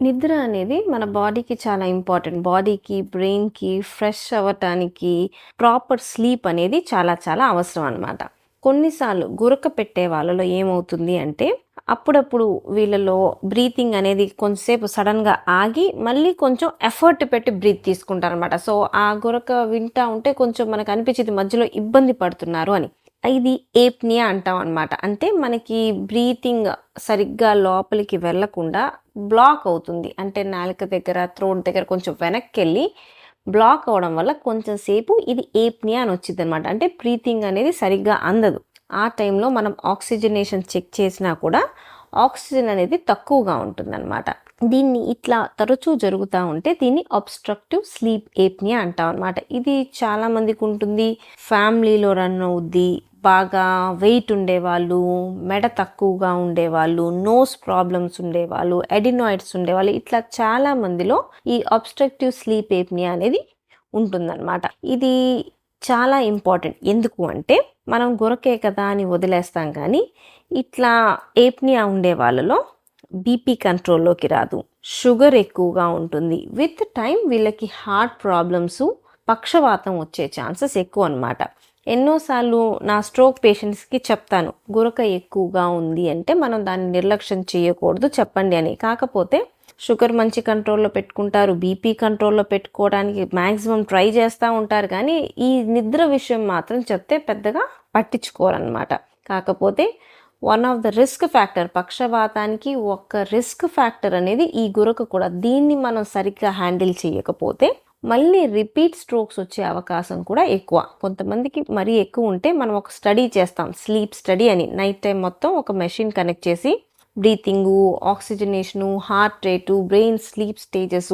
నిద్ర అనేది మన బాడీకి చాలా ఇంపార్టెంట్. బాడీకి, బ్రెయిన్‌కి ఫ్రెష్ అవ్వటానికి ప్రాపర్ స్లీప్ అనేది చాలా చాలా అవసరం అనమాట. కొన్నిసార్లు గురక పెట్టే వాళ్ళలో ఏమవుతుంది అంటే, అప్పుడప్పుడు వీళ్ళలో బ్రీతింగ్ అనేది కొంచెంసేపు సడెన్‌గా ఆగి, మళ్ళీ కొంచెం ఎఫర్ట్ పెట్టి బ్రీత్ తీసుకుంటారనమాట. సో, ఆ గురక వింటా ఉంటే కొంచెం మనకనిపిచ్చిద్ది మధ్యలో ఇబ్బంది పడుతున్నారు అని. ఇది ఏప్నియా అంటాం అనమాట. అంటే మనకి బ్రీతింగ్ సరిగ్గా లోపలికి వెళ్ళకుండా బ్లాక్ అవుతుంది. అంటే నాలుక దగ్గర, థ్రోట్ దగ్గర కొంచెం వెనక్కెళ్ళి బ్లాక్ అవ్వడం వల్ల కొంచెం సేపు ఇది ఏప్నియా అని వచ్చిద్దనమాట. అంటే బ్రీతింగ్ అనేది సరిగ్గా అందదు. ఆ టైంలో మనం ఆక్సిజనేషన్ చెక్ చేసినా కూడా ఆక్సిజన్ అనేది తక్కువగా ఉంటుందన్నమాట. దీన్ని ఇట్లా తరచూ జరుగుతూ ఉంటే దీన్ని అబ్స్ట్రక్టివ్ స్లీప్ ఏప్నియా అంటాం అనమాట. ఇది చాలా మందికి ఉంటుంది. ఫ్యామిలీలో రన్ అవుద్ది. బాగా వెయిట్ ఉండేవాళ్ళు, మెడ తక్కువగా ఉండేవాళ్ళు, నోస్ ప్రాబ్లమ్స్ ఉండేవాళ్ళు, ఎడినాయిడ్స్ ఉండేవాళ్ళు, ఇట్లా చాలా మందిలో ఈ అబ్స్ట్రక్టివ్ స్లీప్ ఏప్నియా అనేది ఉంటుందన్నమాట. ఇది చాలా ఇంపార్టెంట్. ఎందుకు అంటే మనం గురకే కదా అని వదిలేస్తాం కానీ ఇట్లా ఏప్నియా ఉండే వాళ్ళలో బీపీ కంట్రోల్లోకి రాదు, షుగర్ ఎక్కువగా ఉంటుంది. విత్ టైం వీళ్ళకి హార్ట్ ప్రాబ్లమ్స్, పక్షవాతం వచ్చే ఛాన్సెస్ ఎక్కువ అనమాట. ఎన్నోసార్లు నా స్ట్రోక్ పేషెంట్స్కి చెప్తాను, గురక ఎక్కువగా ఉంది అంటే మనం దాన్ని నిర్లక్ష్యం చేయకూడదు, చెప్పండి అని. కాకపోతే షుగర్ మంచి కంట్రోల్లో పెట్టుకుంటారు, బీపీ కంట్రోల్లో పెట్టుకోవడానికి మ్యాక్సిమం ట్రై చేస్తూ ఉంటారు, కానీ ఈ నిద్ర విషయం మాత్రం చెప్తే పెద్దగా పట్టించుకోరనమాట. కాకపోతే one of the risk factor, పక్షవాతానికి ఒక రిస్క్ ఫ్యాక్టర్ అనేది ఈ గురక కూడా. దీన్ని మనం సరిగ్గా హ్యాండిల్ చేయకపోతే మళ్ళీ రిపీట్ స్ట్రోక్స్ వచ్చే అవకాశం కూడా ఎక్కువ. కొంతమందికి మరీ ఎక్కువ ఉంటే మనం ఒక స్టడీ చేస్తాం, స్లీప్ స్టడీ అని. నైట్ టైం మొత్తం ఒక మెషిన్ కనెక్ట్ చేసి breathing, oxygenation, heart rate, brain sleep stages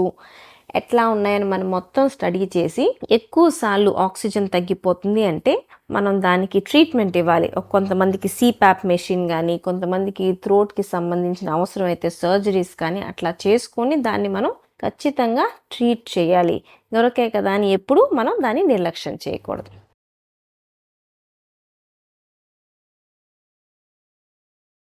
ఎట్లా ఉన్నాయని మనం మొత్తం స్టడీ చేసి, ఎక్కువ సార్లు ఆక్సిజన్ తగ్గిపోతుంది అంటే మనం దానికి ట్రీట్మెంట్ ఇవ్వాలి. కొంతమందికి సిప్యాప్ మెషిన్ కానీ, కొంతమందికి థ్రోట్కి సంబంధించిన అవసరమైతే సర్జరీస్ కానీ అట్లా చేసుకొని దాన్ని మనం ఖచ్చితంగా ట్రీట్ చేయాలి. దొరకే కదా అని ఎప్పుడు మనం దాన్ని నిర్లక్ష్యం చేయకూడదు.